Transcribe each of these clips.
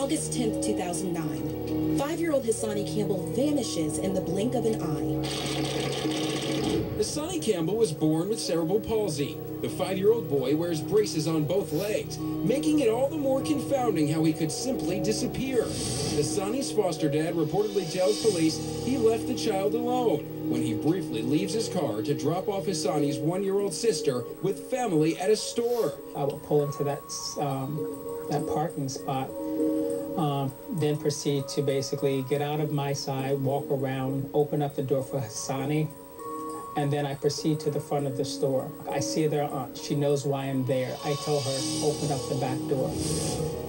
August 10th, 2009. 5-year-old Hasanni Campbell vanishes in the blink of an eye. Hasanni Campbell was born with cerebral palsy. The 5-year-old boy wears braces on both legs, making it all the more confounding how he could simply disappear. Hasanni's foster dad reportedly tells police he left the child alone when he briefly leaves his car to drop off Hasanni's 1-year-old sister with family at a store. I would pull into that parking spot, then proceed to basically get out of my side, walk around, open up the door for Hasanni, and then I proceed to the front of the store. I see their aunt. She knows why I'm there. I tell her, open up the back door.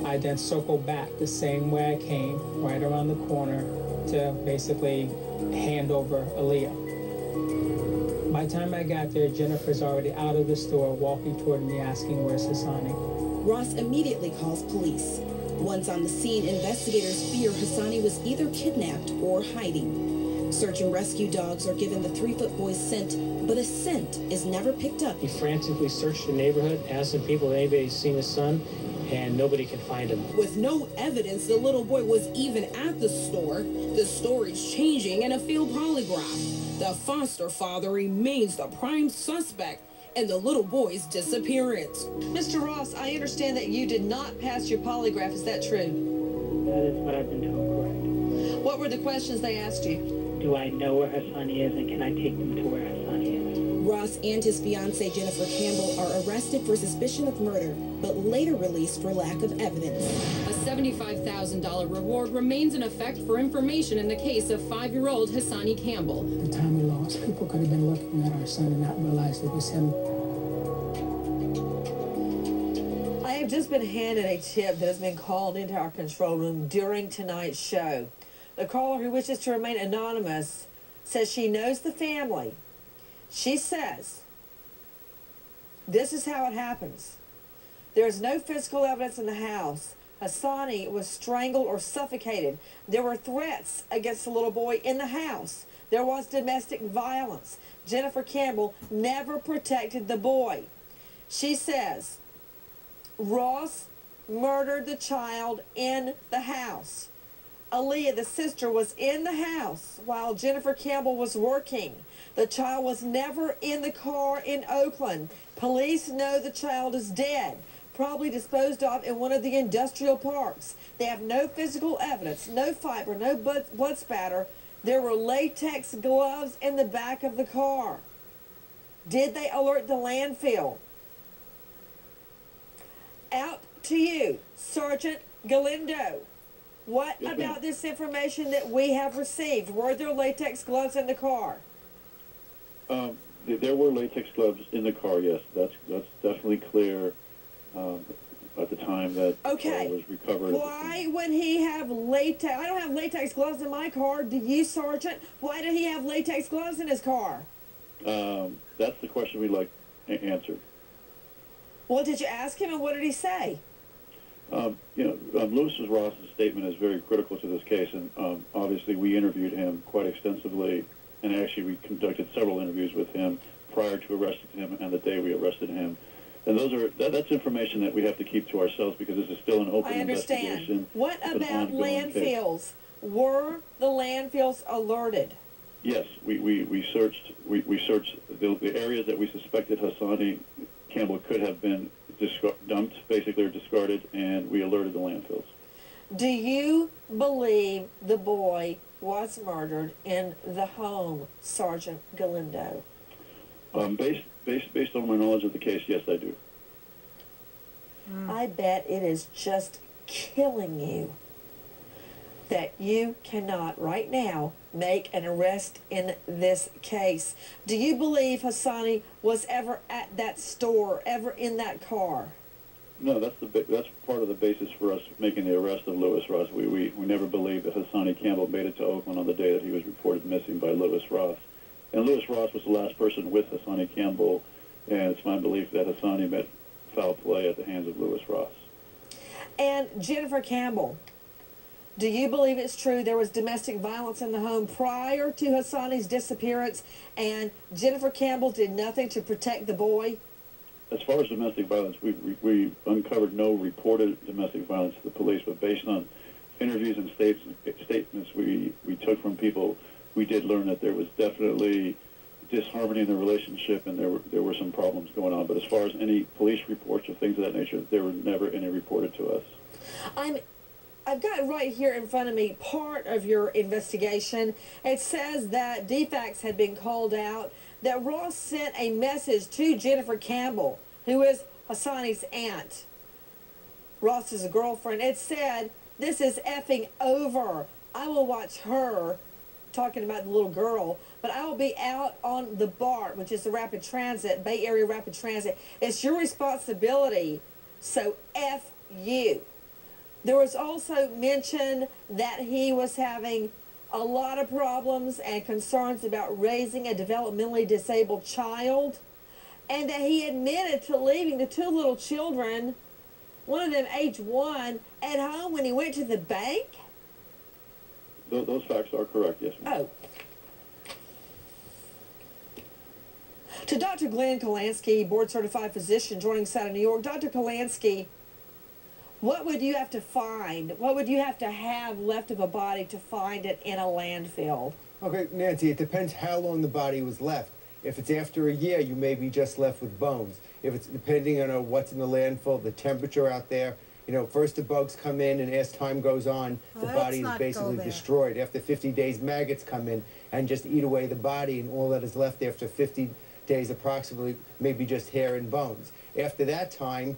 I then circle back the same way I came, right around the corner, to basically hand over Aaliyah. By the time I got there, Jennifer's already out of the store, walking toward me, asking, where's Hasanni? Ross immediately calls police. Once on the scene, investigators fear Hasanni was either kidnapped or hiding. Search and rescue dogs are given the 3-foot boy's scent, but a scent is never picked up. He frantically searched the neighborhood, asking people if anybody's seen his son, and nobody could find him. With no evidence the little boy was even at the store, the story's changing in a field polygraph. The foster father remains the prime suspect in the little boy's disappearance. Mr. Ross, I understand that you did not pass your polygraph. Is that true? That is what I've been told, correct. What were the questions they asked you? Do I know where Hasanni is, and can I take them to where Hasanni is? Ross and his fiancée Jennifer Campbell are arrested for suspicion of murder, but later released for lack of evidence. A $75,000 reward remains in effect for information in the case of 5-year-old Hasanni Campbell. The time we lost, people could have been looking at our son and not realized it was him. I have just been handed a tip that has been called into our control room during tonight's show. The caller, who wishes to remain anonymous, says she knows the family. She says, this is how it happens. There is no physical evidence in the house. Hasanni was strangled or suffocated. There were threats against the little boy in the house. There was domestic violence. Jennifer Campbell never protected the boy. She says, Ross murdered the child in the house. Aaliyah, the sister, was in the house while Jennifer Campbell was working. The child was never in the car in Oakland. Police know the child is dead, probably disposed of in one of the industrial parks. They have no physical evidence, no fiber, no blood spatter. There were latex gloves in the back of the car. Did they alert the landfill? Out to you, Sergeant Galindo. What about this information that we have received? Were there latex gloves in the car? There were latex gloves in the car, yes. That's definitely clear at the time that was recovered. Why would he have latex? I don't have latex gloves in my car. Do you, Sergeant? Why did he have latex gloves in his car? That's the question we'd like answered. Well, did you ask him, and what did he say? Lewis Ross's statement is very critical to this case, and obviously we interviewed him quite extensively, and actually we conducted several interviews with him prior to arresting him and the day we arrested him. And that's information that we have to keep to ourselves because this is still an open investigation. What about landfills? Were the landfills alerted? Yes, we searched the areas that we suspected Hasanni Campbell could have been dumped, basically, or discarded, and we alerted the landfills. Do you believe the boy was murdered in the home, Sergeant Galindo? Based on my knowledge of the case, yes, I do. I bet it is just killing you that you cannot right now make an arrest in this case. Do you believe Hasanni was ever at that store, ever in that car? No, that's part of the basis for us making the arrest of Lewis Ross. We never believed that Hasanni Campbell made it to Oakland on the day that he was reported missing by Lewis Ross. And Lewis Ross was the last person with Hasanni Campbell, and it's my belief that Hasanni met foul play at the hands of Lewis Ross. And Jennifer Campbell, do you believe it's true there was domestic violence in the home prior to Hasanni's disappearance, and Jennifer Campbell did nothing to protect the boy? As far as domestic violence, we uncovered no reported domestic violence to the police, but based on interviews and statements we took from people, we did learn that there was definitely disharmony in the relationship, and there were some problems going on. But as far as any police reports or things of that nature, there were never any reported to us. I've got right here in front of me part of your investigation. It says that DFACS had been called out, that Ross sent a message to Jennifer Campbell, who is Hasanni's aunt. Ross is a girlfriend. It said, "This is effing over. I will watch her," talking about the little girl, "but I will be out on the BART," which is the rapid transit, Bay Area Rapid Transit. "It's your responsibility, so F you." There was also mention that he was having a lot of problems and concerns about raising a developmentally disabled child, and that he admitted to leaving the two little children, one of them age 1, at home when he went to the bank. Those facts are correct, yes, ma'am. Oh. To Dr. Glenn Kalansky, board-certified physician joining us out of New York. Dr. Kalansky, what would you have to find? What would you have to have left of a body to find it in a landfill? Okay, Nancy, it depends how long the body was left. If it's after a year, you may be just left with bones. If it's depending on what's in the landfill, the temperature out there, you know, first the bugs come in, and as time goes on, the body is basically destroyed. After 50 days, maggots come in and just eat away the body, and all that is left after 50 days approximately may be just hair and bones. After that time,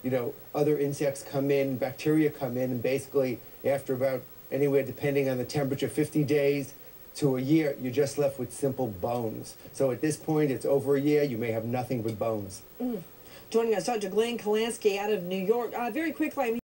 you know, other insects come in, bacteria come in, and basically after about anywhere, depending on the temperature, 50 days to a year, you're just left with simple bones. So at this point, it's over a year, you may have nothing but bones. Joining us, Dr. Glenn Kalansky out of New York. Very quickly,